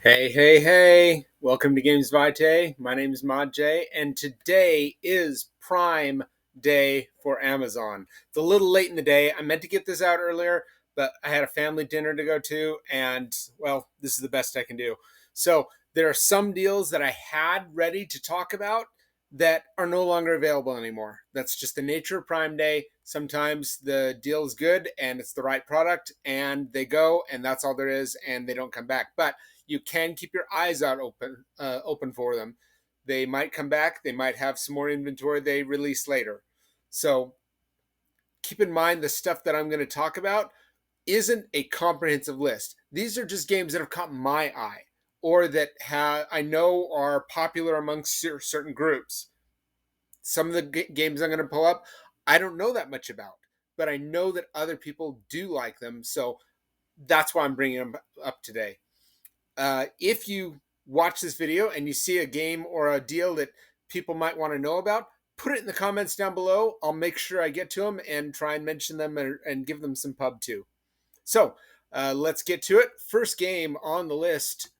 Hey, hey, hey! Welcome to Games Vitae. My name is Mod J, and today is Prime Day for Amazon. It's a little late in the day. I meant to get this out earlier, but I had a family dinner to go to, and well, this is the best I can do. So, there are some deals that I had ready to talk about that are no longer available anymore. That's just the nature of Prime Day. Sometimes the deal is good and it's the right product, and they go, and that's all there is, and they don't come back. But you can keep your eyes out open for them. They might come back. They might have some more inventory they release later. So keep in mind the stuff that I'm going to talk about isn't a comprehensive list. These are just games that have caught my eye or that I know are popular amongst certain groups. Some of the games I'm going to pull up, I don't know that much about, but I know that other people do like them. So that's why I'm bringing them up today. If you watch this video and you see a game or a deal that people might want to know about, put it in the comments down below. I'll make sure I get to them and try and mention them and give them some pub too. So let's get to it. First game on the list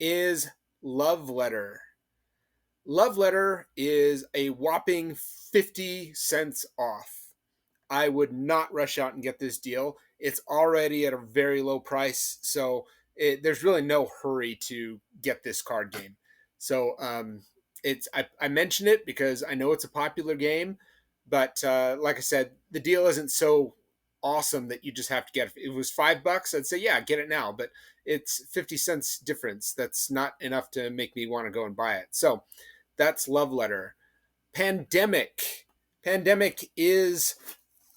is Love Letter. Love Letter is a whopping 50 cents off. I would not rush out and get this deal. It's already at a very low price, so there's really no hurry to get this card game. So I mention it because I know it's a popular game, but like I said, the deal isn't so awesome that you just have to get it. If it was $5, I'd say yeah, get it now. But it's 50 cents difference. That's not enough to make me want to go and buy it. So that's Love Letter. Pandemic. Pandemic is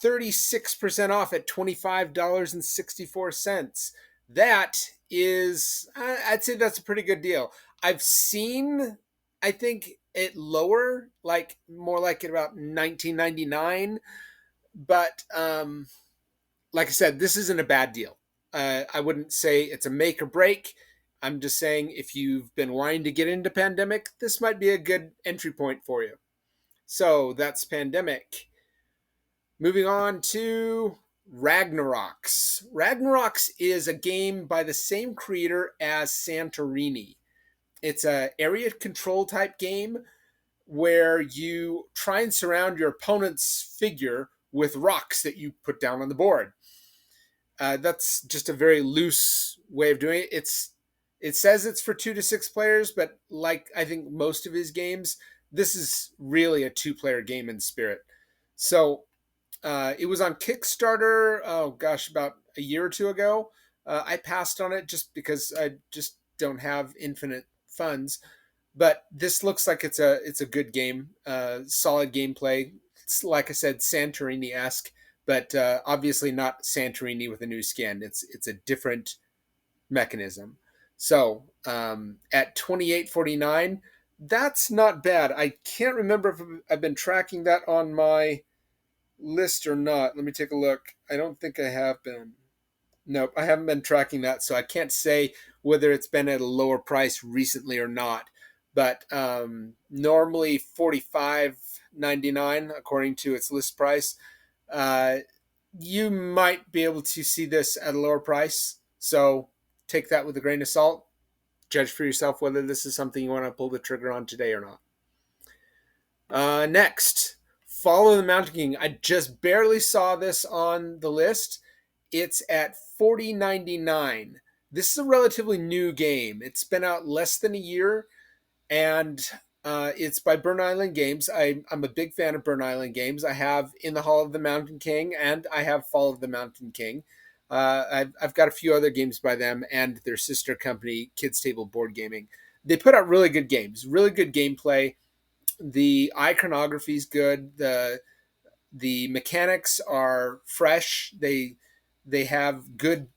36% off at $25.64. That is, I'd say that's a pretty good deal. I've seen, I think, it lower, like more like at about $19.99. But like I said, this isn't a bad deal. I wouldn't say it's a make or break. I'm just saying if you've been wanting to get into Pandemic, this might be a good entry point for you. So that's Pandemic. Moving on to Ragnarocks. Ragnarocks is a game by the same creator as Santorini. It's a area control type game where you try and surround your opponent's figure with rocks that you put down on the board. That's just a very loose way of doing it. It says it's for 2 to 6 players, but like I think most of his games, this is really a 2-player game in spirit. So it was on Kickstarter, oh gosh, about a year or two ago. I passed on it just because I just don't have infinite funds. But this looks like it's a good game, solid gameplay. It's like I said, Santorini-esque, but obviously not Santorini with a new skin. It's a different mechanism. So at $28.49, that's not bad. I can't remember if I've been tracking that on my list or not. Let me take a look. I don't think I have been. Nope, I haven't been tracking that, so I can't say whether it's been at a lower price recently or not. But normally $45.99 according to its list price. You might be able to see this at a lower price, so take that with a grain of salt. Judge for yourself whether this is something you want to pull the trigger on today or not. Next, Follow the Mountain King. I just barely saw this on the list. It's at $40.99. This is a relatively new game. It's been out less than a year, and it's by Burn Island Games. I'm a big fan of Burn Island Games. I have In the Hall of the Mountain King, and I have Fall of the Mountain King. I've got a few other games by them and their sister company, Kids Table Board Gaming. They put out really good games, really good gameplay. The iconography is good. The mechanics are fresh. They have good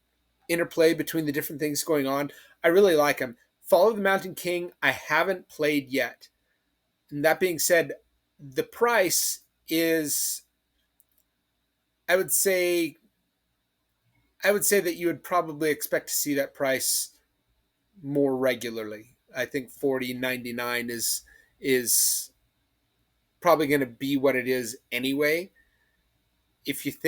interplay between the different things going on. I really like them. Fall of the Mountain King, I haven't played yet. And that being said, the price is, I would say that you would probably expect to see that price more regularly. I think $40.99 is probably going to be what it is anyway. If you've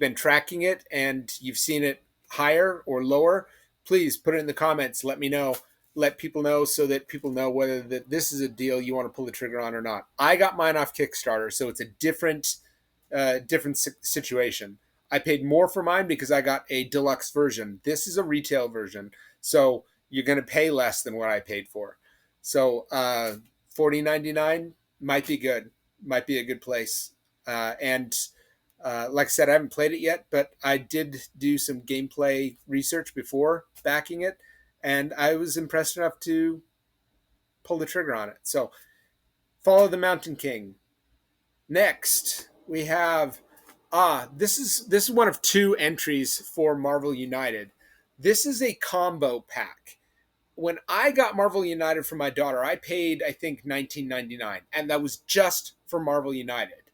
been tracking it and you've seen it higher or lower, please put it in the comments. Let me know. let people know so that people know whether this is a deal you want to pull the trigger on or not. I got mine off Kickstarter, so it's a different situation. I paid more for mine because I got a deluxe version. This is a retail version, so you're going to pay less than what I paid for. So $40.99 might be good, might be a good place. And like I said, I haven't played it yet, but I did do some gameplay research before backing it, and I was impressed enough to pull the trigger on it. So, Follow the Mountain King. Next, we have this is one of two entries for Marvel United. This is a combo pack. When I got Marvel United for my daughter, I paid I think $19.99, and that was just for Marvel United.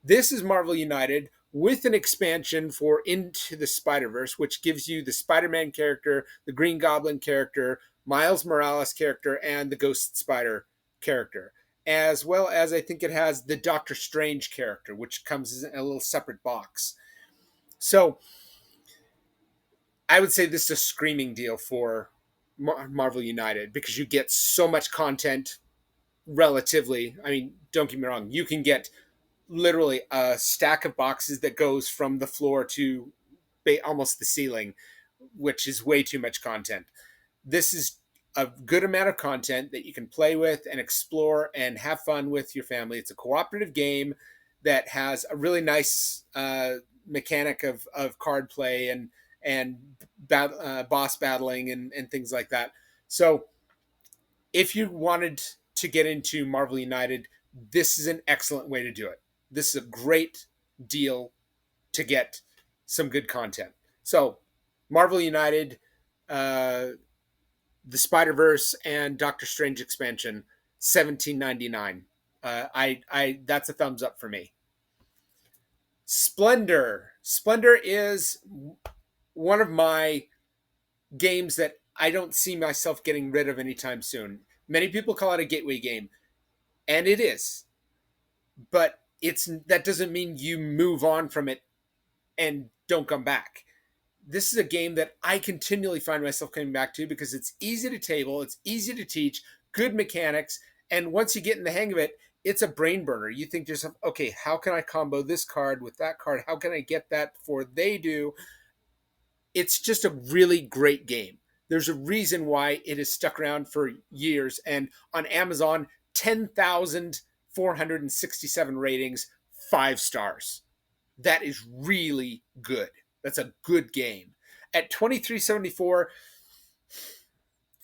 This is Marvel United with an expansion for Into the Spider-Verse, which gives you the Spider-Man character, the Green Goblin character, Miles Morales character, and the Ghost Spider character. As well as I think it has the Doctor Strange character, which comes in a little separate box. So I would say this is a screaming deal for Marvel United because you get so much content relatively. I mean, don't get me wrong, you can get literally a stack of boxes that goes from the floor to almost the ceiling, which is way too much content. This is a good amount of content that you can play with and explore and have fun with your family. It's a cooperative game that has a really nice mechanic of card play and boss battling and things like that. So if you wanted to get into Marvel United, this is an excellent way to do it. This is a great deal to get some good content. So, Marvel United, the Spider-Verse, and Doctor Strange expansion, $17.99. I that's a thumbs up for me. Splendor. Splendor is one of my games that I don't see myself getting rid of anytime soon. Many people call it a gateway game, and it is. But that doesn't mean you move on from it and don't come back. This is a game that I continually find myself coming back to because it's easy to table, it's easy to teach, good mechanics, and once you get in the hang of it, it's a brain burner. You think to yourself, okay, how can I combo this card with that card? How can I get that before they do? It's just a really great game. There's a reason why it has stuck around for years, and on Amazon, 10,467 ratings, 5 stars. That is really good. That's a good game. At $23.74,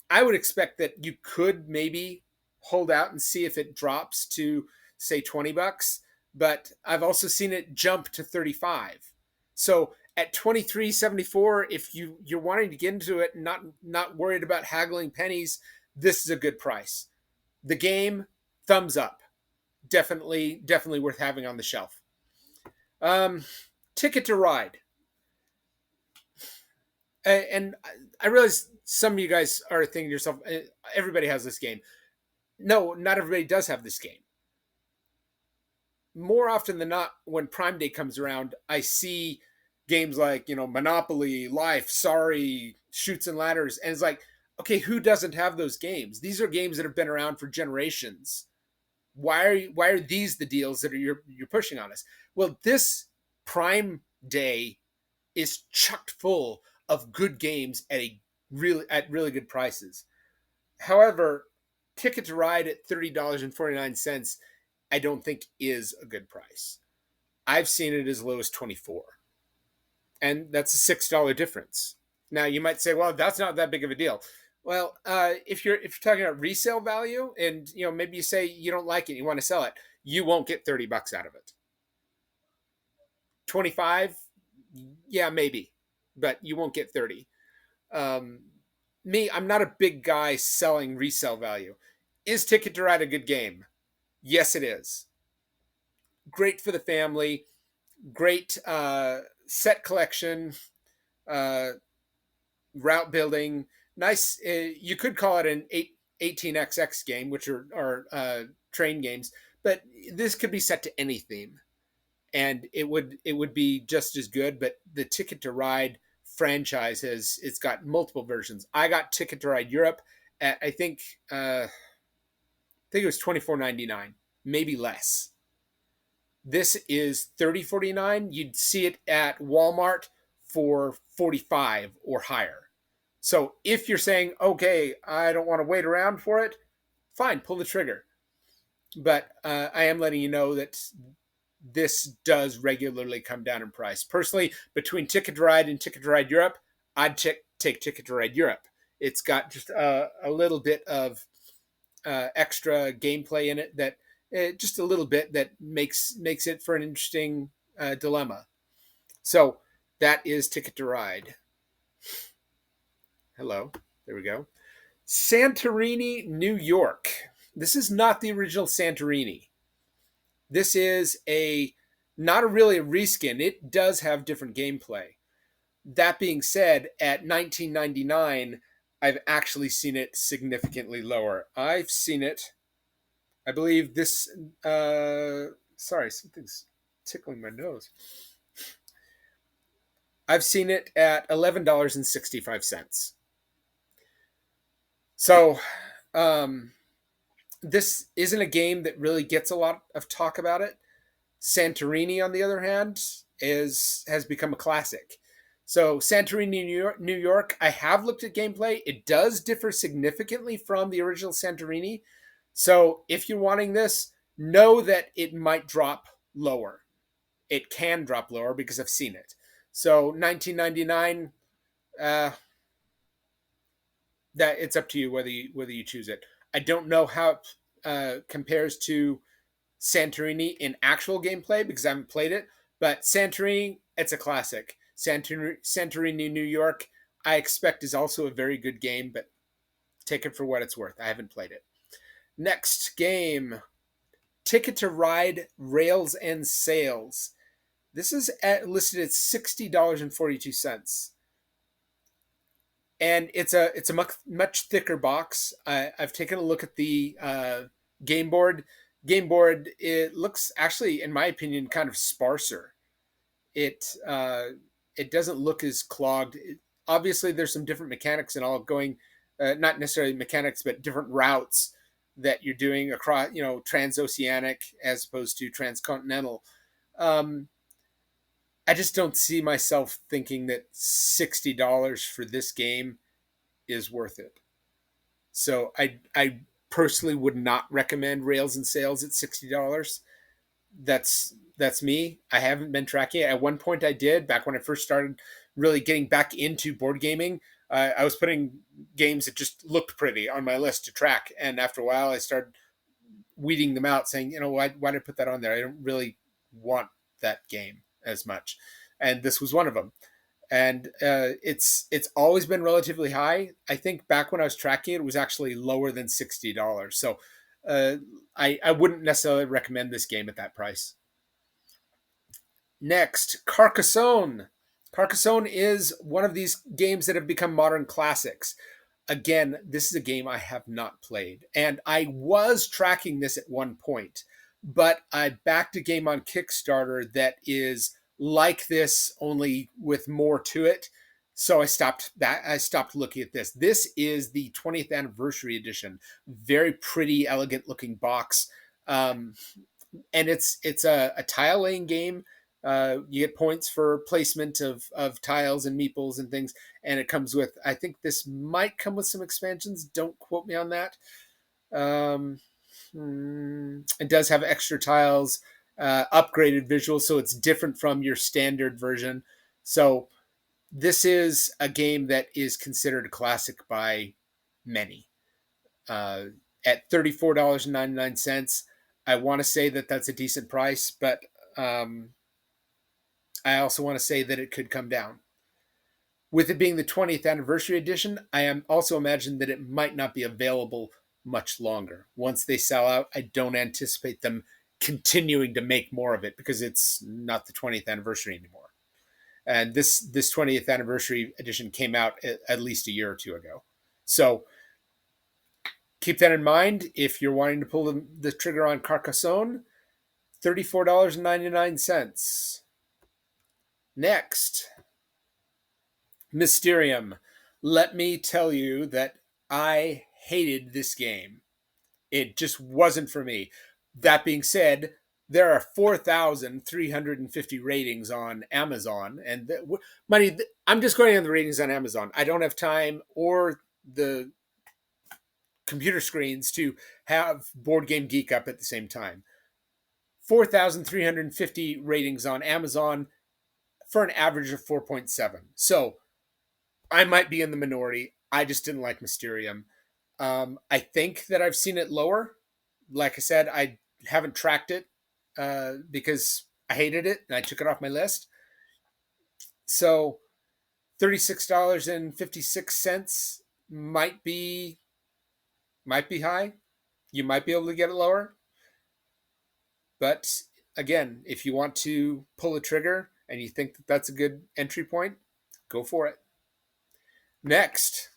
I would expect that you could maybe hold out and see if it drops to say $20, but I've also seen it jump to 35. So at $23.74, if you're wanting to get into it and not worried about haggling pennies, this is a good price. The game, thumbs up. Definitely worth having on the shelf. Ticket to Ride. And I realize some of you guys are thinking to yourself, everybody has this game. No, not everybody does have this game. More often than not, when Prime Day comes around, I see games like, Monopoly, Life, Sorry, Chutes and Ladders, and it's like, okay, who doesn't have those games? These are games that have been around for generations. Why are these the deals that you're pushing on us? Well, this Prime Day is chocked full of good games at really good prices. However, Ticket to Ride at $30.49, I don't think is a good price. I've seen it as low as $24. And that's a $6 difference. Now you might say, well, that's not that big of a deal. Well, if you're talking about resale value, and maybe you say you don't like it, you want to sell it, you won't get $30 out of it. 25, yeah, maybe, but you won't get 30. I'm not a big guy selling resale value. Is Ticket to Ride a good game? Yes, it is. Great for the family. Great set collection, route building. Nice. You could call it an 18xx game, which are train games, but this could be set to any theme, and it would be just as good. But the Ticket to Ride franchise it's got multiple versions. I got Ticket to Ride Europe, at I think it was $24.99, maybe less. This is $30.49. You'd see it at Walmart for $45 or higher. So if you're saying, okay, I don't want to wait around for it, fine, pull the trigger. But I am letting you know that this does regularly come down in price. Personally, between Ticket to Ride and Ticket to Ride Europe, I'd take Ticket to Ride Europe. It's got just a little bit of extra gameplay in it that just a little bit that makes it for an interesting dilemma. So that is Ticket to Ride. Hello, there we go. Santorini, New York. This is not the original Santorini. This is not really a reskin. It does have different gameplay. That being said, at $19.99, I've actually seen it significantly lower. I've seen it, I believe this, sorry, something's tickling my nose. I've seen it at $11.65. So, this isn't a game that really gets a lot of talk about it. Santorini, on the other hand, has become a classic. So Santorini, New York, I have looked at gameplay. It does differ significantly from the original Santorini. So if you're wanting this, know that it might drop lower. It can drop lower because I've seen it. So $19.99, that it's up to you whether you choose it. I don't know how it compares to Santorini in actual gameplay because I haven't played it, but Santorini, it's a classic. Santorini, New York, I expect is also a very good game, but take it for what it's worth. I haven't played it. Next game, Ticket to Ride Rails and Sails. This is listed at $60.42. And it's a much thicker box. I've taken a look at the game board. Game board, it looks actually, in my opinion, kind of sparser. It doesn't look as clogged. Obviously, there's some different mechanics and all going, not necessarily mechanics, but different routes that you're doing across, transoceanic as opposed to transcontinental. I just don't see myself thinking that $60 for this game is worth it. So I personally would not recommend Rails and Sails at $60. That's me. I haven't been tracking it. At one point I did, back when I first started really getting back into board gaming. I was putting games that just looked pretty on my list to track. And after a while I started weeding them out saying, why did I put that on there? I don't really want that game as much. And this was one of them. And it's always been relatively high. I think back when I was tracking it, it was actually lower than $60. So I wouldn't necessarily recommend this game at that price. Next, Carcasonne. Carcasonne is one of these games that have become modern classics. Again, this is a game I have not played. And I was tracking this at one point, but I backed a game on Kickstarter that is like this, only with more to it. So I stopped looking at this. This is the 20th anniversary edition. Very pretty, elegant looking box. And it's a tile laying game. You get points for placement of tiles and meeples and things. And it comes with, I think this might come with some expansions. Don't quote me on that. It does have extra tiles, upgraded visuals, so it's different from your standard version. So this is a game that is considered a classic by many. At $34.99, I want to say that that's a decent price, but I also want to say that it could come down. With it being the 20th anniversary edition, I am also imagine that it might not be available much longer. Once they sell out, I don't anticipate them continuing to make more of it because it's not the 20th anniversary anymore. And this 20th anniversary edition came out at least a year or two ago. So keep that in mind if you're wanting to pull the trigger on Carcasonne. $34.99. Next, Mysterium. Let me tell you that I hated this game. It just wasn't for me. That being said, there are 4,350 ratings on Amazon, and I'm just going on the ratings on Amazon. I don't have time or the computer screens to have Board Game Geek up at the same time. 4,350 ratings on Amazon for an average of 4.7. So I might be in the minority. I just didn't like Mysterium. I think that I've seen it lower. Like I said, I haven't tracked it because I hated it and I took it off my list. So $36.56 might be high. You might be able to get it lower. But again, if you want to pull a trigger and you think that that's a good entry point, go for it. Next,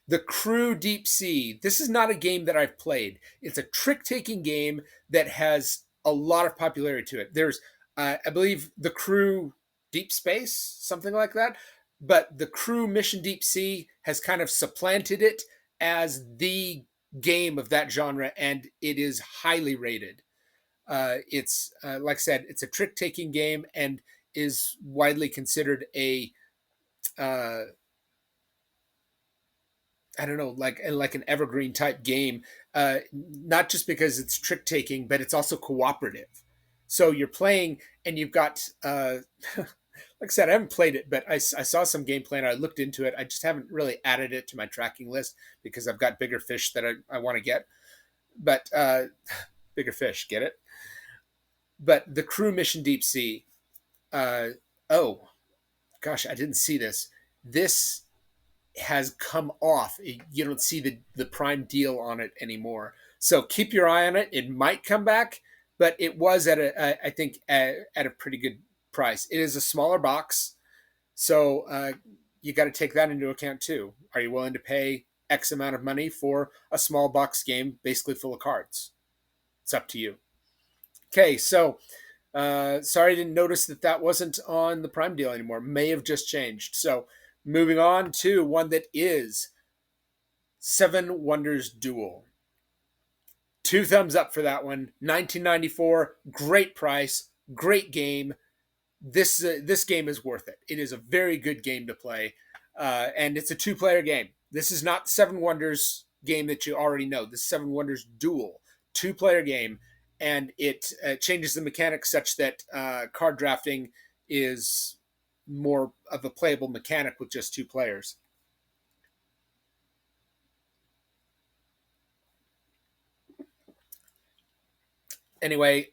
The Crew Deep Sea. This is not a game that I've played. It's a trick-taking game that has a lot of popularity to it. There's, I believe, The Crew Deep Space, something like that. But The Crew Mission Deep Sea has kind of supplanted it as the game of that genre, and it is highly rated. It's, like I said, it's a trick-taking game and is widely considered a... I don't know, like an evergreen type game, not just because it's trick taking, but it's also cooperative. So you're playing and you've got, like I said, I haven't played it, but I saw some gameplay and I looked into it. I just haven't really added it to my tracking list because I've got bigger fish that I want to get. But bigger fish, get it? But The Crew Mission Deep Sea. Oh, gosh, I didn't see this. This has come off. You don't see the prime deal on it anymore. So keep your eye on it. It might come back, but it was at I think at a pretty good price. It is a smaller box, so you got to take that into account too. Are you willing to pay X amount of money for a small box game, basically full of cards? It's up to you. Okay, so sorry I didn't notice that wasn't on the prime deal anymore. May have just changed. So moving on to one that is Seven Wonders Duel. 2 thumbs up for that one. 1994, great price, great game. This game is worth it. It is a very good game to play, and it's a 2-player game. This is not Seven Wonders game that you already know. This is Seven Wonders Duel, 2-player game, and it changes the mechanics such that card drafting is more of a playable mechanic with just 2 players. Anyway,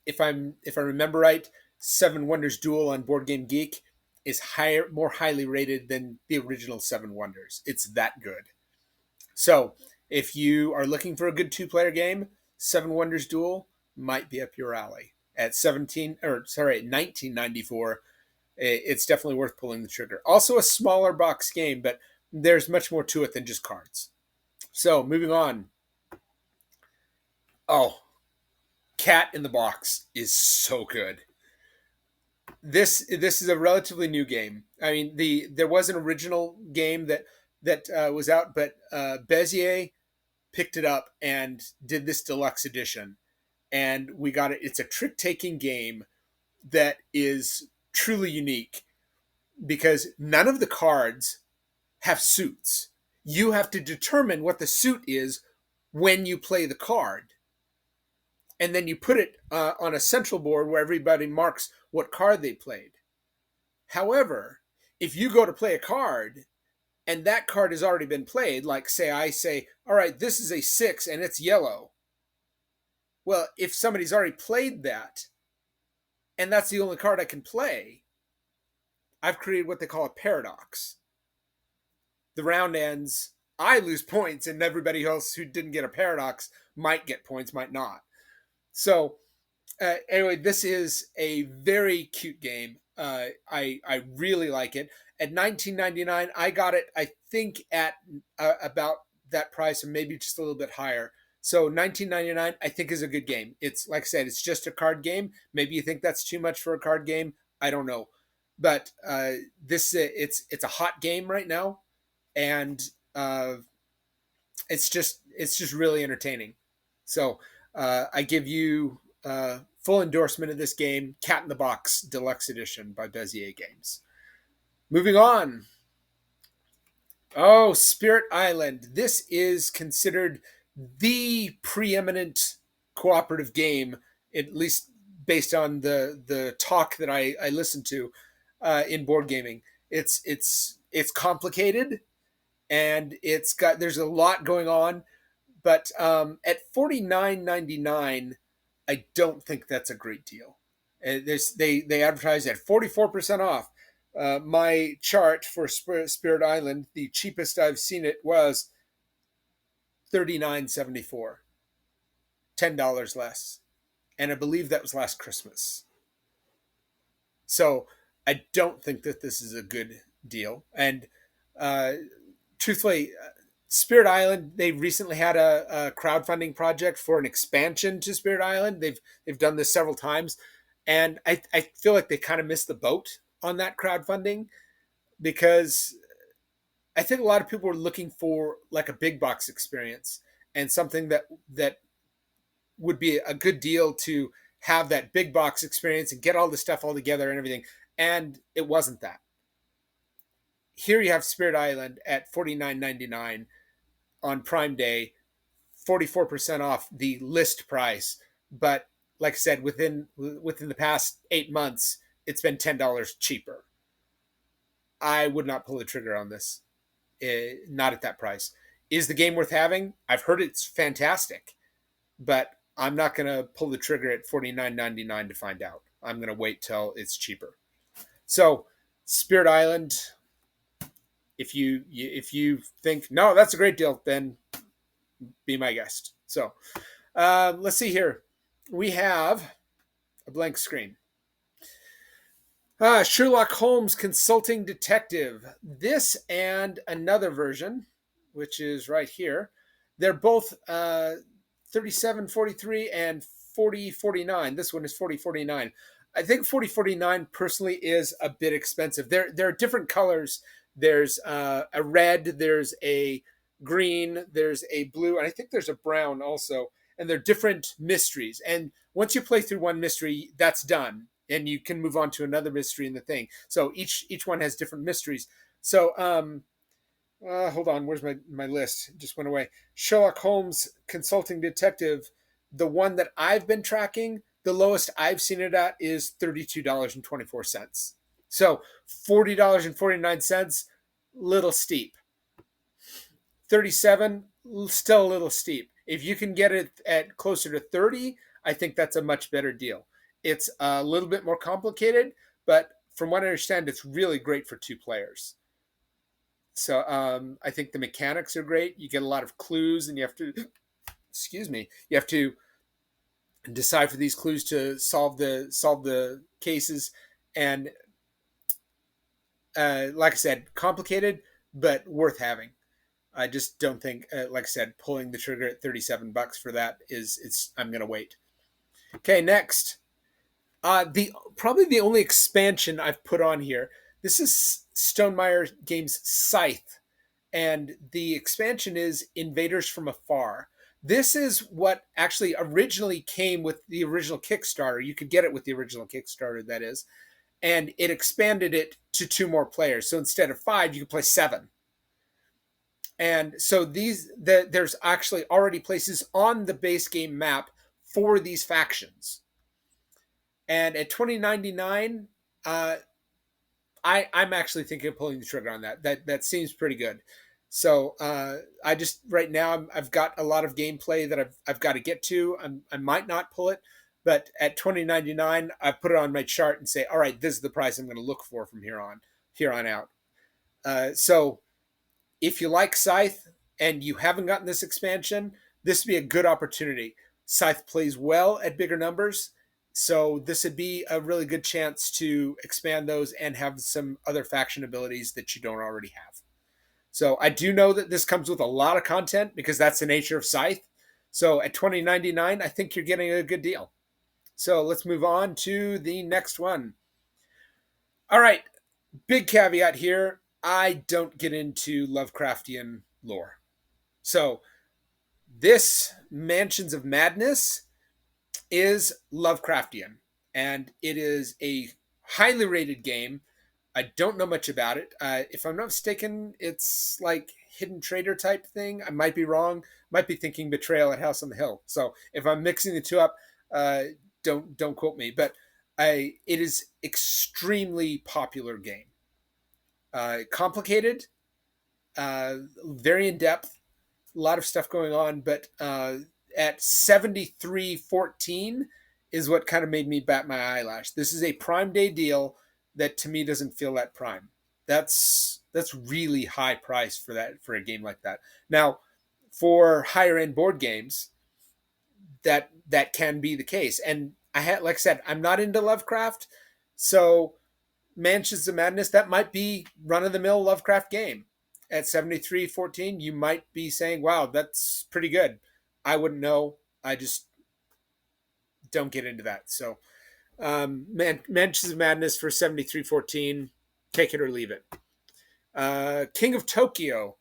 if I remember right, Seven Wonders Duel on Board Game Geek is more highly rated than the original Seven Wonders. It's that good. So if you are looking for a good 2-player game, Seven Wonders Duel might be up your alley. At 1994, it's definitely worth pulling the trigger. Also a smaller box game, but there's much more to it than just cards. So moving on. Oh, Cat in the Box is so good. This is a relatively new game. I mean, there was an original game that was out, but Bezier picked it up and did this deluxe edition, and we got it. It's a trick-taking game that is truly unique because none of the cards have suits. You have to determine what the suit is when you play the card. And then you put it on a central board where everybody marks what card they played. However, if you go to play a card and that card has already been played, like I say, all right, this is a 6 and it's yellow. Well, if somebody's already played that and that's the only card I can play, I've created what they call a paradox. The round ends, I lose points, and everybody else who didn't get a paradox might get points, might not. So anyway, this is a very cute game. I really like it. At $19.99, I got it, I think, at about that price, or maybe just a little bit higher. So $19.99, I think, is a good game. It's, like I said, it's just a card game. Maybe you think that's too much for a card game. I don't know. But it's a hot game right now. And it's just really entertaining. So I give you full endorsement of this game, Cat in the Box Deluxe Edition by Bezier Games. Moving on. Oh, Spirit Island. This is considered the preeminent cooperative game, at least based on the talk that I listened to in board gaming. It's complicated, and there's a lot going on, but at $49.99, I don't think that's a great deal. They advertise at 44% off. My chart for Spirit Island, the cheapest I've seen it was $39.74, $10 less, and I believe that was last Christmas. So I don't think that this is a good deal. And truthfully, Spirit Island, they recently had a crowdfunding project for an expansion to Spirit Island. They've done this several times, and I feel like they kind of missed the boat on that crowdfunding, because I think a lot of people were looking for like a big box experience and something that would be a good deal to have that big box experience and get all the stuff all together and everything. And it wasn't that. Here you have Spirit Island at $49.99 on Prime Day, 44% off the list price. But like I said, within the past 8 months, it's been $10 cheaper. I would not pull the trigger on this. Not at that price. Is the game worth having? I've heard it's fantastic, but I'm not going to pull the trigger at $49.99 to find out. I'm going to wait till it's cheaper. So, Spirit Island, if you think, no, that's a great deal, then be my guest. So, let's see here. We have a blank screen. Sherlock Holmes Consulting Detective. This and another version, which is right here. They're both $37.43 and $40.49. This one is $40.49. I think $40.49 personally is a bit expensive. There are different colors. There's a red, there's a green, there's a blue, and I think there's a brown also. And they're different mysteries. And once you play through one mystery, that's done, and you can move on to another mystery in the thing. So each one has different mysteries. So hold on, where's my list? It just went away. Sherlock Holmes Consulting Detective, the one that I've been tracking, the lowest I've seen it at is $32.24. So $40.49, little steep. 37, still a little steep. If you can get it at closer to 30, I think that's a much better deal. It's a little bit more complicated, but from what I understand, it's really great for two players. So I think the mechanics are great. You get a lot of clues, and you have to, you have to decipher these clues to solve the cases. And like I said, complicated, but worth having. I just don't think, like I said, pulling the trigger at $37 for that I'm going to wait. Okay, next. Probably the only expansion I've put on here. This is Stonemaier Games' Scythe, and the expansion is Invaders from Afar. This is what actually originally came with the original Kickstarter. You could get it with the original Kickstarter, that is, and it expanded it to 2 more players. So instead of 5, you could play 7. And so there's actually already places on the base game map for these factions. And at $20.99, I'm actually thinking of pulling the trigger on that. That seems pretty good. So I just right now I've got a lot of gameplay that I've got to get to. I might not pull it, but at $20.99, I put it on my chart and say, all right, this is the price I'm going to look for from here on out. So if you like Scythe and you haven't gotten this expansion, this would be a good opportunity. Scythe plays well at bigger numbers, so this would be a really good chance to expand those and have some other faction abilities that you don't already have. So I do know that this comes with a lot of content because that's the nature of Scythe. So at $20.99, I think you're getting a good deal. So let's move on to the next one. All right, big caveat here. I don't get into Lovecraftian lore. So this Mansions of Madness is Lovecraftian, and it is a highly rated game. I don't know much about it. If I'm not mistaken, it's like hidden trader type thing. I might be wrong. Might be thinking Betrayal at House on the Hill. So if I'm mixing the two up, uh, don't quote me. But it is extremely popular game. Complicated, very in depth, a lot of stuff going on. But at 73.14 is what kind of made me bat my eyelash. This is a Prime Day deal that to me doesn't feel that prime. That's really high price for a game like that. Now, for higher end board games, that can be the case. And like I said, I'm not into Lovecraft, so Mansions of Madness, that might be run of the mill Lovecraft game. At 73.14, you might be saying, wow, that's pretty good. I wouldn't know. I just don't get into that. So Mansions of Madness for 73.14, take it or leave it. King of Tokyo,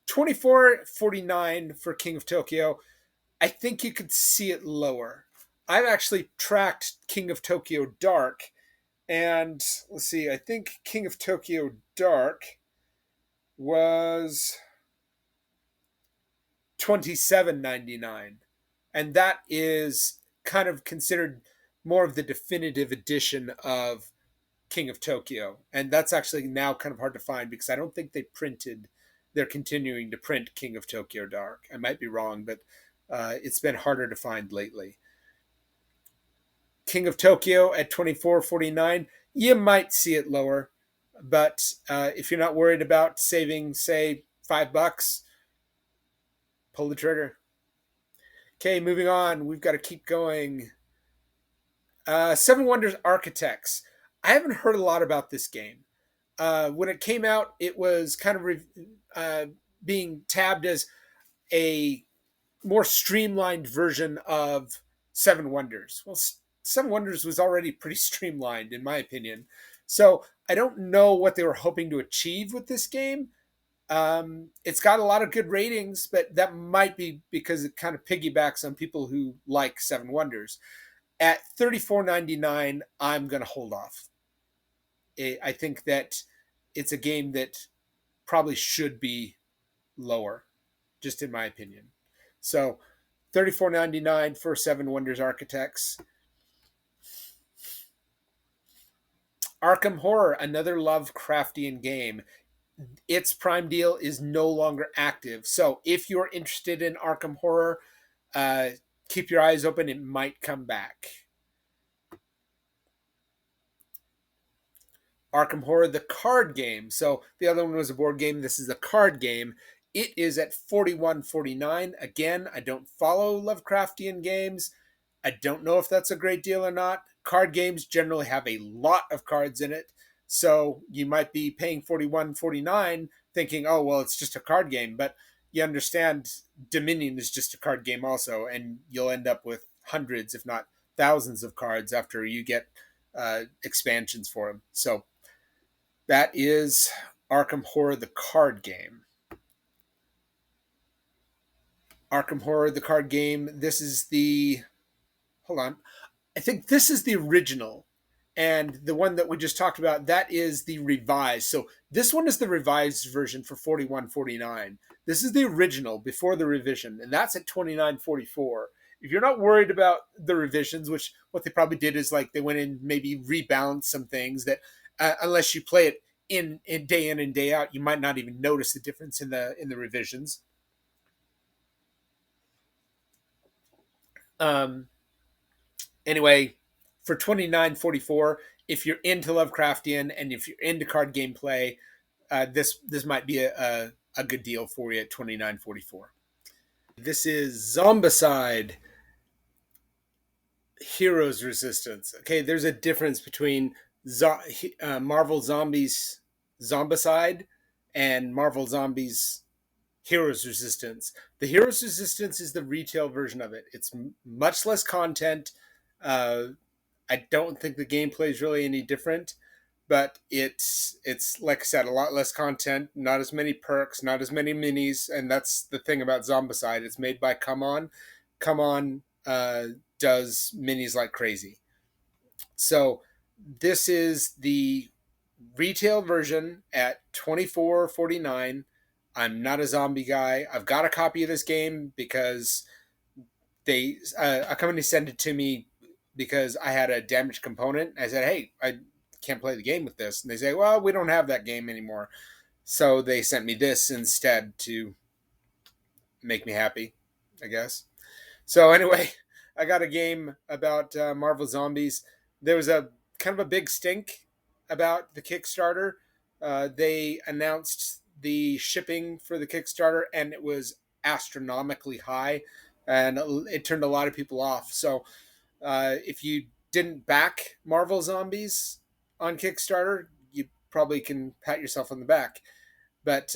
24.49 for King of Tokyo. I think you could see it lower. I've actually tracked King of Tokyo Dark, and let's see, I think King of Tokyo Dark was $27.99, and that is kind of considered more of the definitive edition of King of Tokyo, and that's actually now kind of hard to find because I don't think they're continuing to print King of Tokyo Dark. I might be wrong, but it's been harder to find lately. King of Tokyo at 24.49, you might see it lower, but if you're not worried about saving, say, $5, pull the trigger. Okay, moving on. We've got to keep going. Seven Wonders Architects. I haven't heard a lot about this game. When it came out, it was kind of being tabbed as a more streamlined version of Seven Wonders. Well, Seven Wonders was already pretty streamlined, in my opinion. So I don't know what they were hoping to achieve with this game. It's got a lot of good ratings, but that might be because it kind of piggybacks on people who like Seven Wonders. At $34.99, I'm going to hold off. I think that it's a game that probably should be lower, just in my opinion. So $34.99 for Seven Wonders Architects. Arkham Horror, another Lovecraftian game. Its Prime deal is no longer active. So if you're interested in Arkham Horror, keep your eyes open. It might come back. Arkham Horror, the card game. So the other one was a board game. This is a card game. It is at $41.49. Again, I don't follow Lovecraftian games. I don't know if that's a great deal or not. Card games generally have a lot of cards in it. So you might be paying $41.49 thinking, oh, well, it's just a card game. But you understand Dominion is just a card game also. And you'll end up with hundreds, if not thousands of cards after you get expansions for them. So that is Arkham Horror, the card game. Arkham Horror, the card game. This is the... Hold on. I think this is the original. And the one that we just talked about, that is the revised. So this one is the revised version for $41.49. This is the original before the revision, and that's at $29.44. If you're not worried about the revisions, which what they probably did is like they went in maybe rebalanced some things that unless you play it in day in and day out, you might not even notice the difference in the revisions. Anyway, for $29.44, if you're into Lovecraftian and if you're into card gameplay, this might be a good deal for you at $29.44. This is Zombicide, Heroes Resistance. Okay, there's a difference between Marvel Zombies Zombicide and Marvel Zombies Heroes Resistance. The Heroes Resistance is the retail version of it. It's much less content. I don't think the gameplay is really any different. but it's like I said, a lot less content, not as many perks, not as many minis, and that's the thing about Zombicide. It's made by Come On. Come On does minis like crazy. So this is the retail version at $24.49. I'm not a zombie guy. I've got a copy of this game because a company sent it to me because I had a damaged component. I said, "Hey, I can't play the game with this," and they say, "Well, we don't have that game anymore." So they sent me this instead to make me happy, I guess. So anyway, I got a game about Marvel Zombies. There was a kind of a big stink about the Kickstarter. They announced the shipping for the Kickstarter, and it was astronomically high, and it turned a lot of people off. So if you didn't back Marvel Zombies on Kickstarter, you probably can pat yourself on the back. But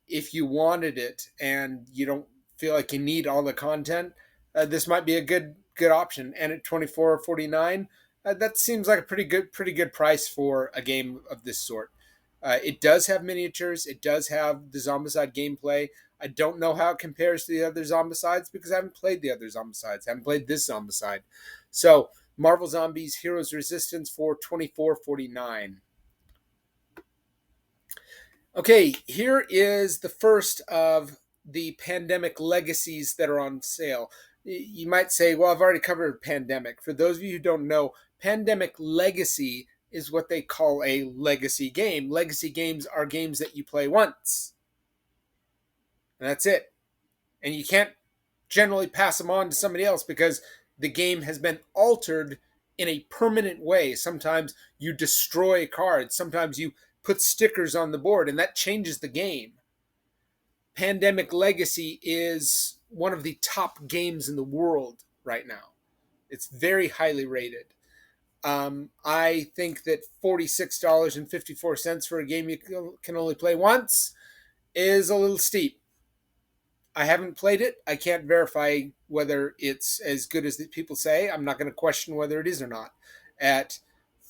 if you wanted it and you don't feel like you need all the content, this might be a good option. And at $24.49, that seems like a pretty good price for a game of this sort. It does have miniatures. It does have the Zombicide gameplay. I don't know how it compares to the other Zombicides because I haven't played the other Zombicides. I haven't played this Zombicide. So Marvel Zombies Heroes Resistance for $24.49. Okay, here is the first of the pandemic legacies that are on sale. You might say, well, I've already covered pandemic. For those of you who don't know, pandemic legacy is what they call a legacy game. Legacy games are games that you play once, and that's it. And you can't generally pass them on to somebody else because the game has been altered in a permanent way. Sometimes you destroy cards, sometimes you put stickers on the board, and that changes the game. Pandemic Legacy is one of the top games in the world right now. It's very highly rated. I think that $46.54 for a game you can only play once is a little steep. I haven't played it. I can't verify whether it's as good as the people say. I'm not going to question whether it is or not. At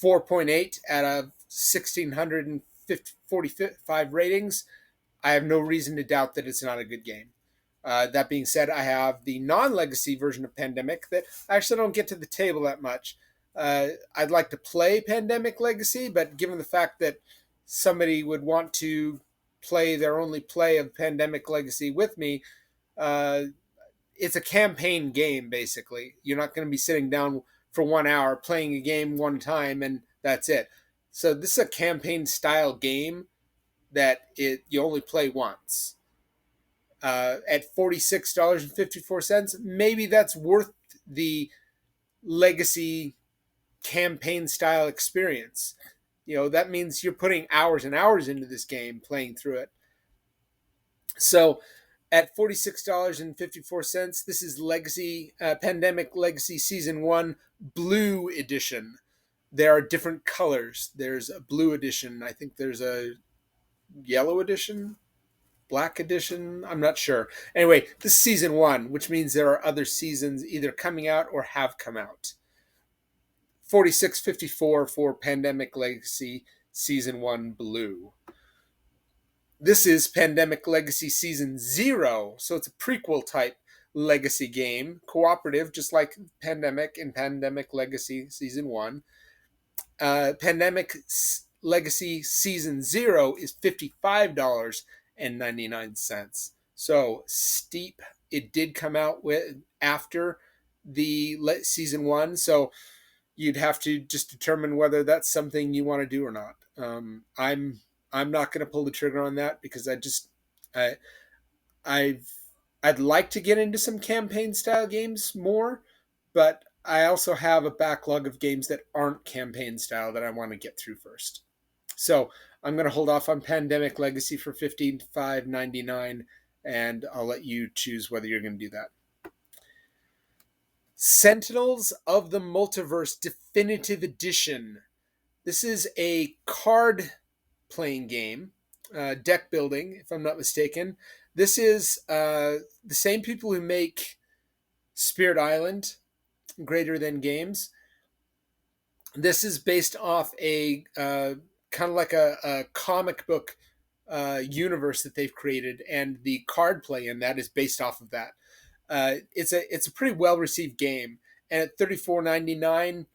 4.8 out of 1,645 ratings, I have no reason to doubt that it's not a good game. That being said, I have the non-legacy version of Pandemic that I actually don't get to the table that much. I'd like to play Pandemic Legacy, but given the fact that somebody would want to play their only play of Pandemic Legacy with me, uh, it's a campaign game, basically. You're not going to be sitting down for 1 hour playing a game one time and that's it. So this is a campaign style game that you only play once. At $46.54, maybe that's worth the legacy campaign style experience. You know, that means you're putting hours and hours into this game playing through it. So at $46.54, this is Legacy Pandemic Legacy Season 1 Blue Edition. There are different colors. There's a blue edition. I think there's a yellow edition, black edition. I'm not sure. Anyway, this is season 1, which means there are other seasons either coming out or have come out. $46.54 for Pandemic Legacy Season 1 Blue. This is Pandemic Legacy Season 0, so it's a prequel type legacy game, cooperative, just like Pandemic and Pandemic Legacy Season 1. Pandemic Legacy Season 0 is $55.99. So steep. It did come out after the Season 1, so you'd have to just determine whether that's something you want to do or not. I'm not going to pull the trigger on that because I I'd like to get into some campaign style games more, but I also have a backlog of games that aren't campaign style that I want to get through first. So I'm going to hold off on Pandemic Legacy for $55.99, and I'll let you choose whether you're going to do that. Sentinels of the Multiverse Definitive Edition. This is a card playing game, deck building, if I'm not mistaken. This is the same people who make Spirit Island, Greater Than Games. This is based off a kind of like a comic book universe that they've created, and the card play in that is based off of that. It's a pretty well received game, and at $34.99,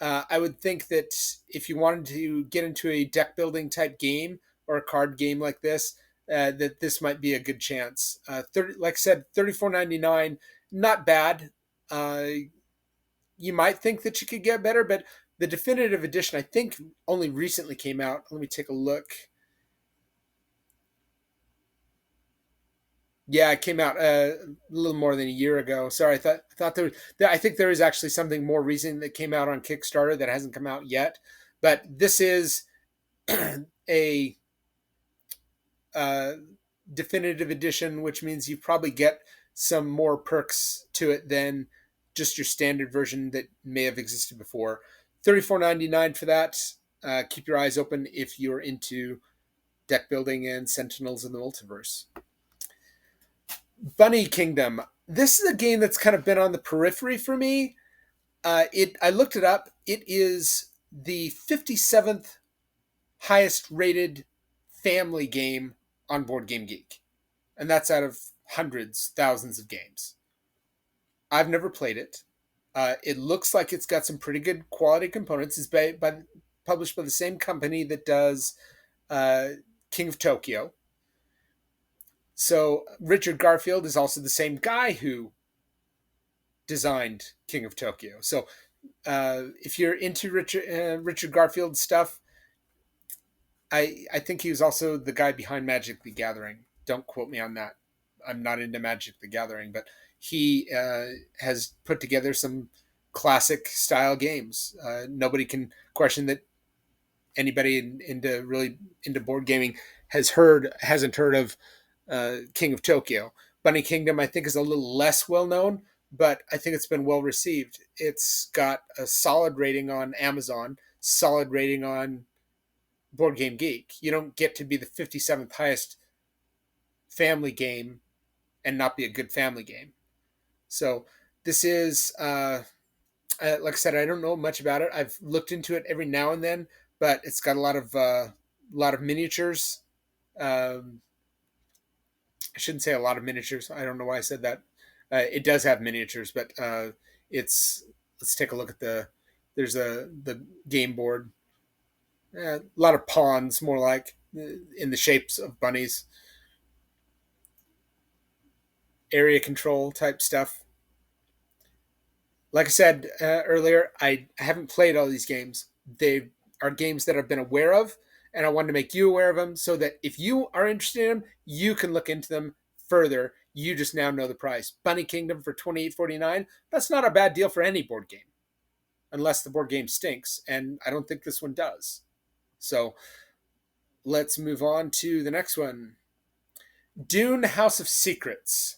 I would think that if you wanted to get into a deck building type game or a card game like this, that this might be a good chance. 30, like I said, $34.99, not bad. Uh, you might think that you could get better, but the definitive edition I think only recently came out. Let me take a look. Yeah, it came out a little more than a year ago. Sorry, I thought I think there is actually something more recent that came out on Kickstarter that hasn't come out yet. But this is a uh, definitive edition, which means you probably get some more perks to it than just your standard version that may have existed before. $34.99 for that. Keep your eyes open if you're into deck building and Sentinels in the Multiverse. Bunny Kingdom. This is a game that's kind of been on the periphery for me. I looked it up. It is the 57th highest rated family game on Board Game Geek, and that's out of hundreds, thousands of games. I've never played it. It looks like it's got some pretty good quality components. It's published by the same company that does King of Tokyo. So Richard Garfield is also the same guy who designed King of Tokyo. So if you're into Richard Garfield stuff, I think he was also the guy behind Magic the Gathering. Don't quote me on that. I'm not into Magic the Gathering, but he has put together some classic style games. Nobody can question that anybody into board gaming hasn't heard of King of Tokyo. Bunny Kingdom, I think, is a little less well known, but I think it's been well received. It's got a solid rating on Amazon, solid rating on Board Game Geek. You don't get to be the 57th highest family game and not be a good family game. So this is, like I said, I don't know much about it. I've looked into it every now and then, but it's got a lot of miniatures. I shouldn't say a lot of miniatures. I don't know why I said that. It does have miniatures, but it's. Let's take a look at there's the game board. A lot of pawns, more like in the shapes of bunnies. Area control type stuff. Like I said earlier, I haven't played all these games. They are games that I've been aware of, and I wanted to make you aware of them so that if you are interested in them, you can look into them further. You just now know the price. Bunny Kingdom for $28.49. That's not a bad deal for any board game, unless the board game stinks, and I don't think this one does. So let's move on to the next one. Dune House of Secrets.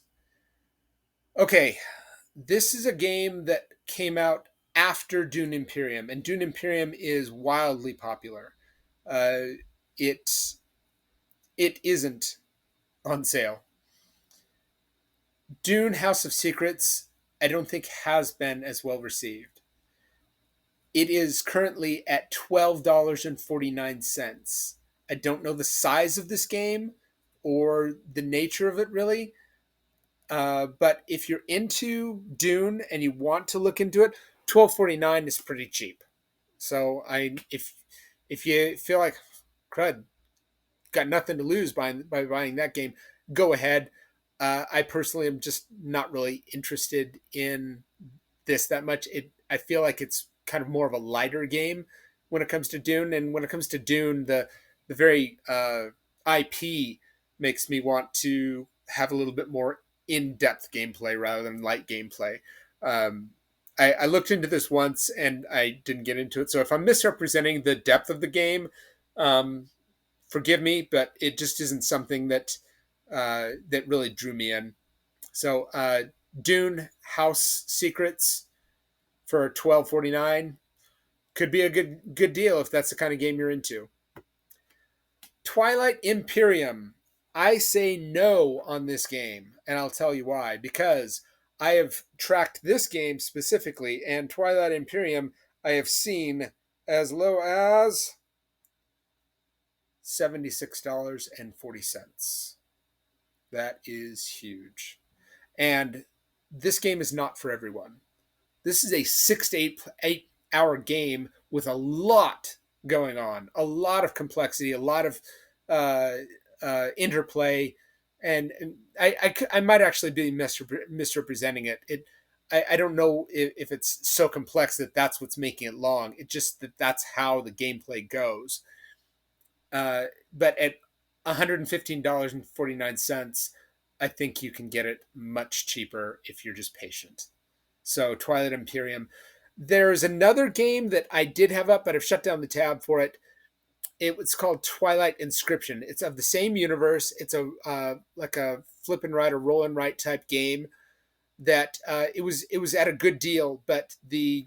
Okay, this is a game that came out after Dune Imperium, and Dune Imperium is wildly popular. Uh, it it isn't on sale. Dune House of Secrets, I don't think has been as well received. It is currently at $12.49. I don't know the size of this game or the nature of it really. But if you're into Dune and you want to look into it, $12.49 is pretty cheap. So if you feel like crud, got nothing to lose by buying that game, go ahead. I personally am just not really interested in this that much. I feel like it's kind of more of a lighter game when it comes to Dune, and when it comes to Dune, the very IP makes me want to have a little bit more in-depth gameplay rather than light gameplay. Um, I looked into this once and I didn't get into it. So if I'm misrepresenting the depth of the game, forgive me, but it just isn't something that that really drew me in. So Dune House Secrets for $12.49 could be a good deal if that's the kind of game you're into. Twilight Imperium. I say no on this game, and I'll tell you why. Because I have tracked this game specifically, and Twilight Imperium I have seen as low as $76.40. That is huge. And this game is not for everyone. This is a 6 to 8 hour game with a lot going on, a lot of complexity, a lot of uh, interplay, and I might actually be misrepresenting it. I don't know if it's so complex that that's what's making it long. It's just that that's how the gameplay goes. But at $115.49, I think you can get it much cheaper if you're just patient. So Twilight Imperium. There's another game that I did have up, but I've shut down the tab for it. It was called Twilight Inscription. It's of the same universe. It's a like a flip and write or roll and write type game that it was at a good deal, but the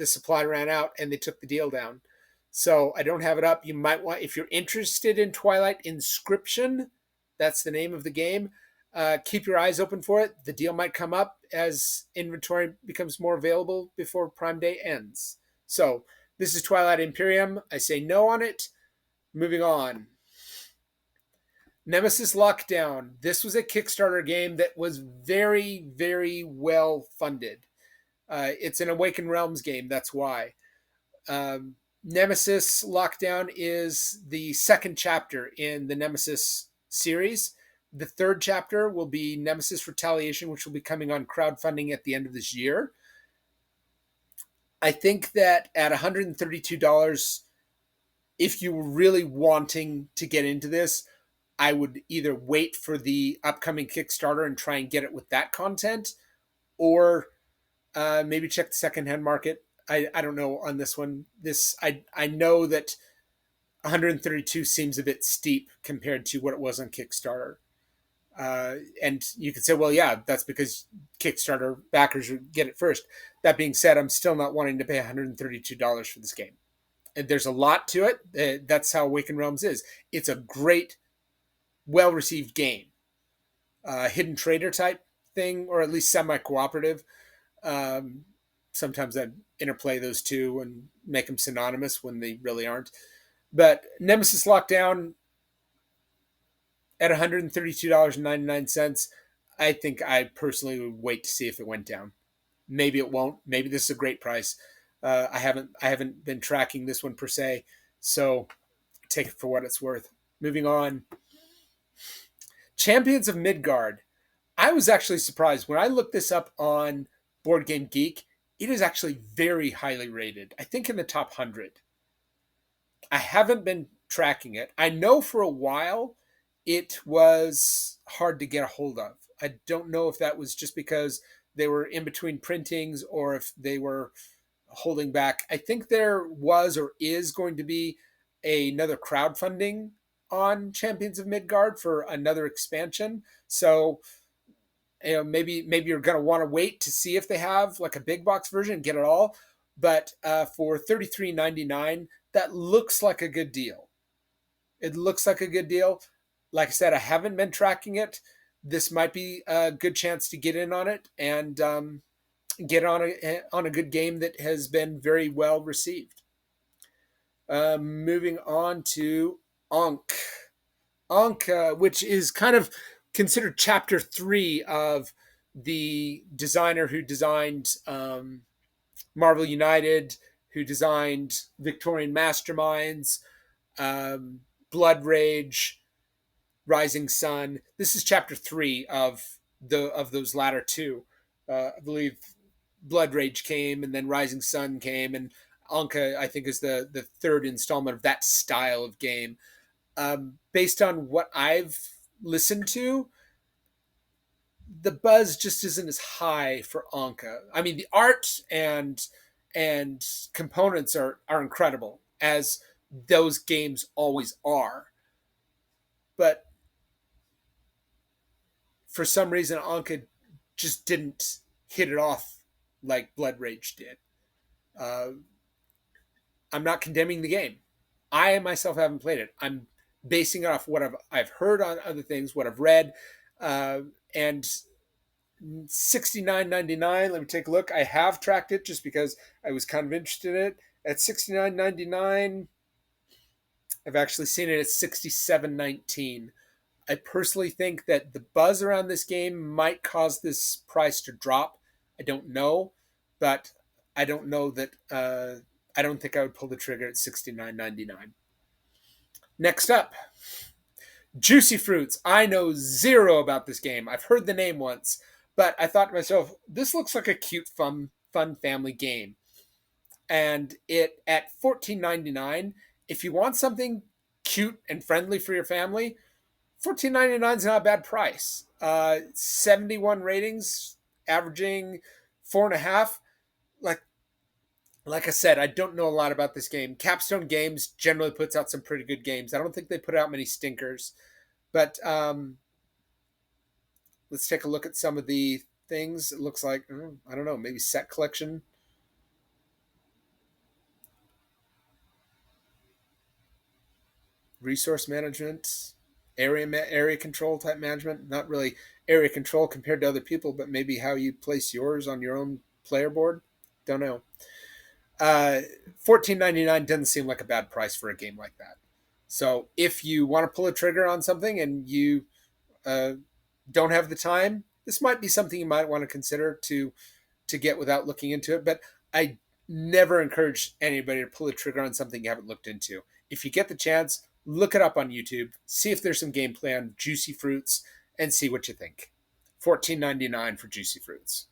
supply ran out and they took the deal down. So I don't have it up. You might want, if you're interested in Twilight Inscription, that's the name of the game. Keep your eyes open for it. The deal might come up as inventory becomes more available before Prime Day ends. So this is Twilight Imperium. I say no on it. Moving on. Nemesis Lockdown. This was a Kickstarter game that was very, very well funded. It's an Awakened Realms game. That's why. Nemesis Lockdown is the second chapter in the Nemesis series. The third chapter will be Nemesis Retaliation, which will be coming on crowdfunding at the end of this year. I think that at $132, if you were really wanting to get into this, I would either wait for the upcoming Kickstarter and try and get it with that content, or maybe check the secondhand market. I don't know on this one. I know that 132 seems a bit steep compared to what it was on Kickstarter. And you could say, well, yeah, that's because Kickstarter backers get it first. That being said, I'm still not wanting to pay $132 for this game. And there's a lot to it. That's how Awakened Realms is. It's a great, well-received game. Hidden trader type thing, or at least semi-cooperative. Sometimes I interplay those two and make them synonymous when they really aren't. But Nemesis Lockdown at $132.99, I think I personally would wait to see if it went down. Maybe it won't. Maybe this is a great price. I haven't been tracking this one per se, so take it for what it's worth. Moving on. Champions of Midgard. I was actually surprised when I looked this up on Board Game Geek. It is actually very highly rated. I think in the top 100. I haven't been tracking it. I know for a while it was hard to get a hold of. I don't know if that was just because they were in between printings or if they were holding back. I think there was or is going to be another crowdfunding on Champions of Midgard for another expansion. So maybe you're going to want to wait to see if they have like a big box version and get it all. But for $33.99, that looks like a good deal. It looks like a good deal. Like I said, I haven't been tracking it. This might be a good chance to get in on it and get on a good game that has been very well received. Moving on to Ankh. Ankh, which is kind of considered chapter 3 of the designer who designed Marvel United, who designed Victorian Masterminds, Blood Rage, Rising Sun. This is chapter 3 of those latter two. I believe Blood Rage came, and then Rising Sun came, and Ankh, I think, is the third installment of that style of game. Based on what I've listened to, the buzz just isn't as high for Ankh. I mean, the art and components are incredible, as those games always are. But for some reason, Ankh just didn't hit it off like Blood Rage did. I'm not condemning the game. I myself haven't played it. I'm basing it off what I've heard on other things, what I've read, and $69.99. Let me take a look. I have tracked it just because I was kind of interested in it. At $69.99, I've actually seen it at $67.19. I personally think that the buzz around this game might cause this price to drop. I don't know, but I don't know that. I don't think I would pull the trigger at $69.99. Next up, Juicy Fruits. I know zero about this game. I've heard the name once, but I thought to myself, this looks like a cute, fun family game. And it at $14.99. If you want something cute and friendly for your family, $14.99 is not a bad price. 71 ratings, averaging 4.5. Like I said, I don't know a lot about this game. Capstone Games generally puts out some pretty good games. I don't think they put out many stinkers, but let's take a look at some of the things. It looks like I don't know, maybe set collection. Resource management, area control type management. Not really area control compared to other people, but maybe how you place yours on your own player board. Don't know. $14.99 doesn't seem like a bad price for a game like that. So if you want to pull a trigger on something and you don't have the time, this might be something you might want to consider to get without looking into it. But I never encourage anybody to pull a trigger on something you haven't looked into. If you get the chance, look it up on YouTube, see if there's some gameplay on Juicy Fruits, and see what you think. $14.99 for Juicy Fruits.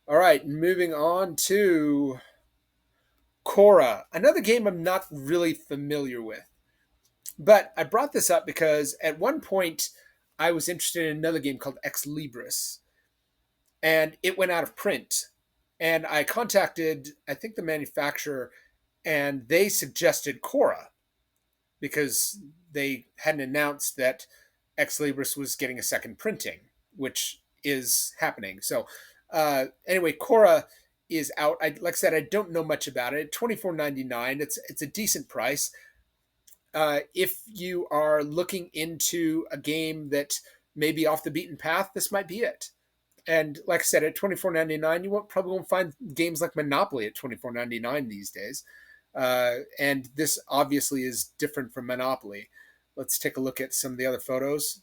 All right, moving on to Khora, another game I'm not really familiar with. But I brought this up because at one point I was interested in another game called Ex Libris, and it went out of print. And I contacted, I think, the manufacturer, and they suggested Khora because they hadn't announced that Ex Libris was getting a second printing, which is happening. So anyway, Khora is out. Like I said, I don't know much about it. $24.99. It's a decent price. If you are looking into a game that may be off the beaten path, this might be it. And like I said, at $24.99, you probably won't find games like Monopoly at $24.99 these days. And this obviously is different from Monopoly. Let's take a look at some of the other photos.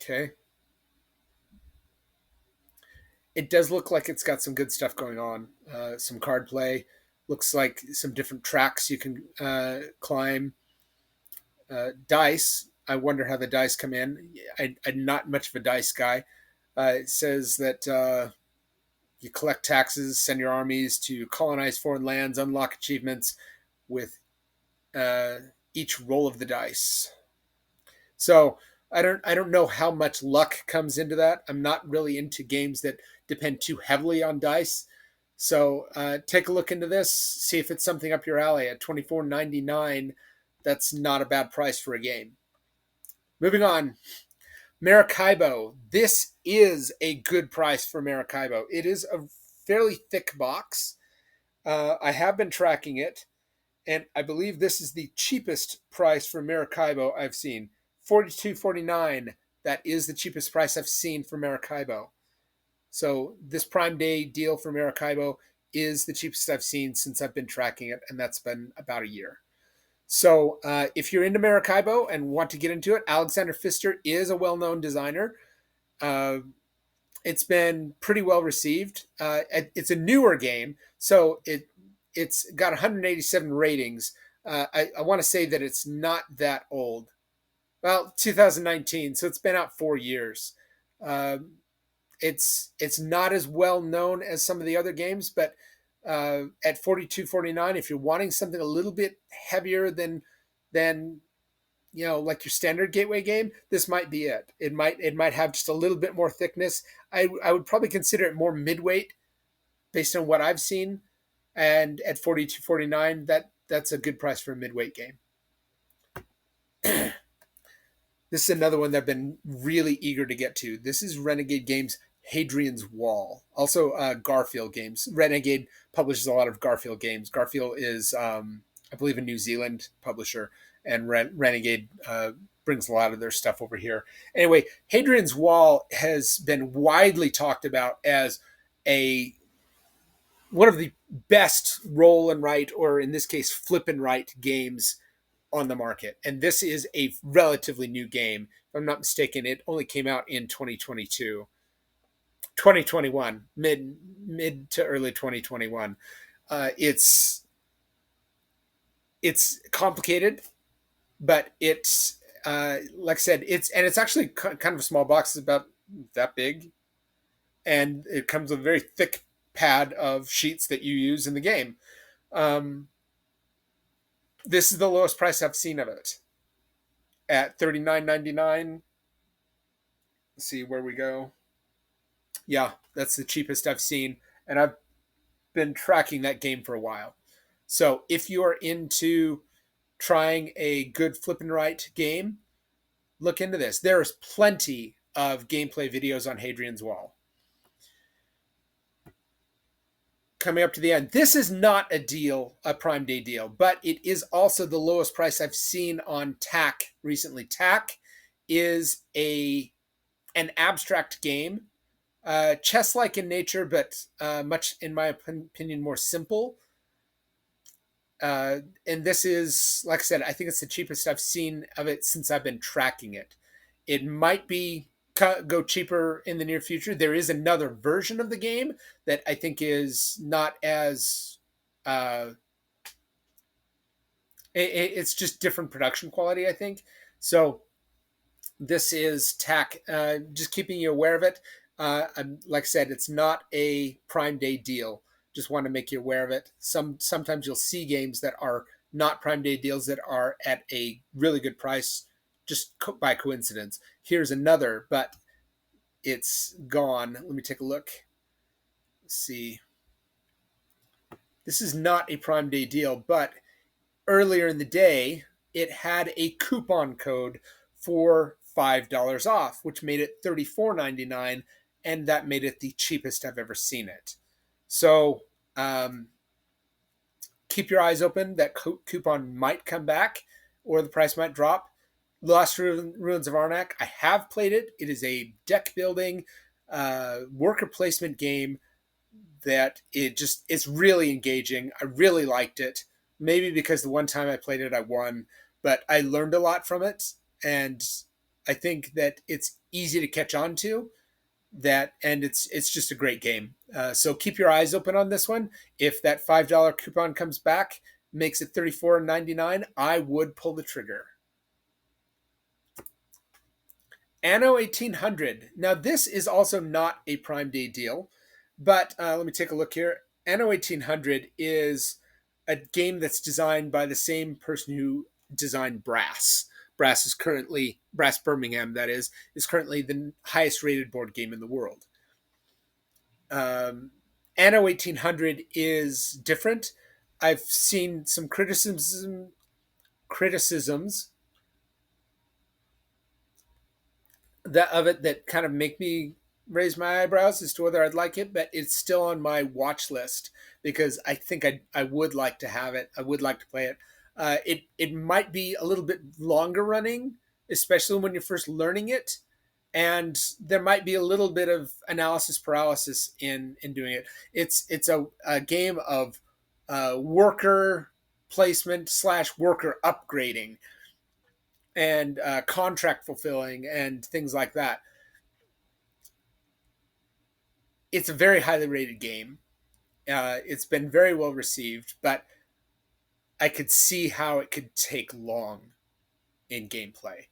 Okay. It does look like it's got some good stuff going on. Some card play. Looks like some different tracks you can climb. Dice. I wonder how the dice come in. I'm not much of a dice guy. It says that you collect taxes, send your armies to colonize foreign lands, unlock achievements with each roll of the dice. So I don't know how much luck comes into that. I'm not really into games that depend too heavily on dice. So take a look into this, see if it's something up your alley. At $24.99, that's not a bad price for a game. Moving on, Maracaibo. This is a good price for Maracaibo. It is a fairly thick box. I have been tracking it, and I believe this is the cheapest price for Maracaibo I've seen. $42.49. That is the cheapest price I've seen for Maracaibo. So this Prime Day deal for Maracaibo is the cheapest I've seen since I've been tracking it, and that's been about a year. So if you're into Maracaibo and want to get into it, Alexander Pfister is a well-known designer. It's been pretty well received. It's a newer game, so it's got 187 ratings. I want to say that it's not that old. Well, 2019, so it's been out 4 years. It's not as well known as some of the other games, but at $42.49, if you're wanting something a little bit heavier than like your standard gateway game, this might be it. It might have just a little bit more thickness. I would probably consider it more midweight based on what I've seen, and at $42.49, that's a good price for a midweight game. This is another one that I've been really eager to get to. This is Renegade Games' Hadrian's Wall. Also, Garfield Games. Renegade publishes a lot of Garfield games. Garfield is, I believe, a New Zealand publisher, and Renegade brings a lot of their stuff over here. Anyway, Hadrian's Wall has been widely talked about as one of the best roll and write, or in this case, flip and write games on the market. And this is a relatively new game. If I'm not mistaken, it only came out in 2022, 2021, mid to early 2021. It's complicated, but it's like I said, it's actually kind of a small box. It's about that big, and it comes with a very thick pad of sheets that you use in the game. Um, this is the lowest price I've seen of it at $39.99. Let's see where we go. Yeah, that's the cheapest I've seen, and I've been tracking that game for a while. So if you're into trying a good flip and write game, look into this. There's plenty of gameplay videos on Hadrian's Wall. Coming up to the end, this is not a Prime Day deal, but it is also the lowest price I've seen on TAC recently. TAC is an abstract game, chess-like in nature, but much, in my opinion, more simple. And this is, like I said, I think it's the cheapest I've seen of it since I've been tracking it. It might go cheaper in the near future. There is another version of the game that I think is not as it's just different production quality, I think. So this is TAC, just keeping you aware of it. Like I said, it's not a Prime Day deal. Just want to make you aware of it. Sometimes you'll see games that are not Prime Day deals that are at a really good price just by coincidence. Here's another, but it's gone. Let me take a look. Let's see. This is not a Prime Day deal, but earlier in the day, it had a coupon code for $5 off, which made it $34.99, and that made it the cheapest I've ever seen it. So keep your eyes open. That coupon might come back, or the price might drop. Lost Ruins of Arnak. I have played it. It is a deck building, worker placement game that it's really engaging. I really liked it. Maybe because the one time I played it, I won, but I learned a lot from it, and I think that it's easy to catch on to. And it's just a great game. So keep your eyes open on this one. If that $5 coupon comes back, makes it $34.99, I would pull the trigger. Anno 1800. Now this is also not a Prime Day deal, but let me take a look here. Anno 1800 is a game that's designed by the same person who designed Brass. Brass Birmingham, that is currently the highest rated board game in the world. Anno 1800 is different. I've seen some criticisms that kind of make me raise my eyebrows as to whether I'd like it, but it's still on my watch list because I think I would like to have it. I would like to play it. It might be a little bit longer running, especially when you're first learning it, and there might be a little bit of analysis paralysis in doing it. It's a game of worker placement / worker upgrading and contract fulfilling and things like that. It's a very highly rated game. It's been very well received, but I could see how it could take long in gameplay.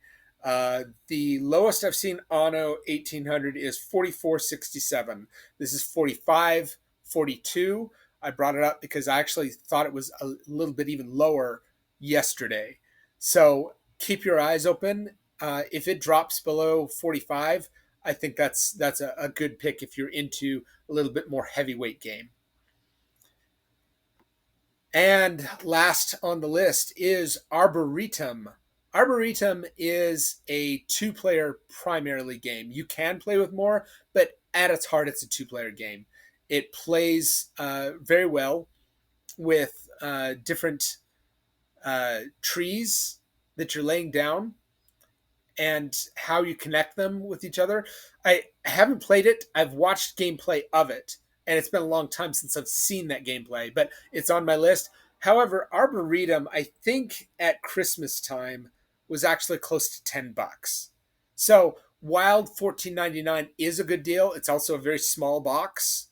The lowest I've seen Anno 1800 is 44.67. This is 45.42. I brought it up because I actually thought it was a little bit even lower yesterday. So keep your eyes open. If it drops below 45, I think that's a good pick if you're into a little bit more heavyweight game. And last on the list is Arboretum. Arboretum is a two-player primarily game. You can play with more, but at its heart, it's a two-player game. It plays very well with different trees that you're laying down and how you connect them with each other. I haven't played it. I've watched gameplay of it. and it's been a long time since I've seen that gameplay, but it's on my list. However, Arboretum, I think at Christmas time, was actually close to $10. So while $14.99 is a good deal, it's also a very small box.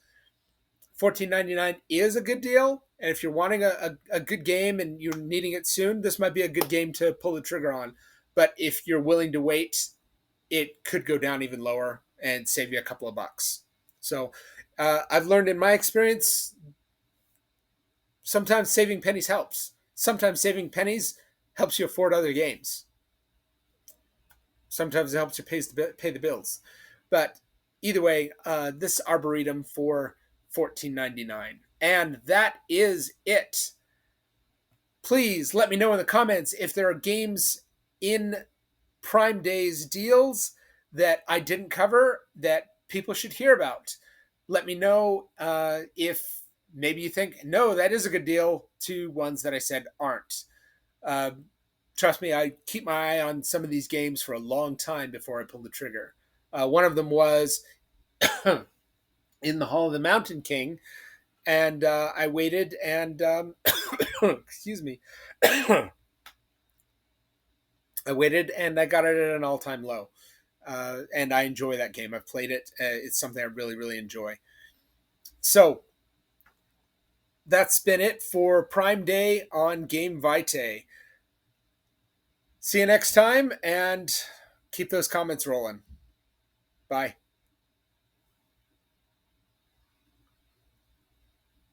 $14.99 is a good deal, and if you're wanting a good game and you're needing it soon, this might be a good game to pull the trigger on. But if you're willing to wait, it could go down even lower and save you a couple of bucks. So I've learned in my experience, sometimes saving pennies helps. Sometimes saving pennies helps you afford other games. Sometimes it helps you pay the bills. But either way, this Arboretum for $14.99. And that is it. Please let me know in the comments if there are games in Prime Day's deals that I didn't cover that people should hear about. Let me know if maybe you think, no, that is a good deal, to ones that I said aren't. Trust me, I keep my eye on some of these games for a long time before I pull the trigger. One of them was in the Hall of the Mountain King, and I waited and excuse me. I waited and I got it at an all-time low. And I enjoy that game. I've played it. It's something I really, really enjoy. So that's been it for Prime Day on Game Vitae. See you next time, and keep those comments rolling. Bye.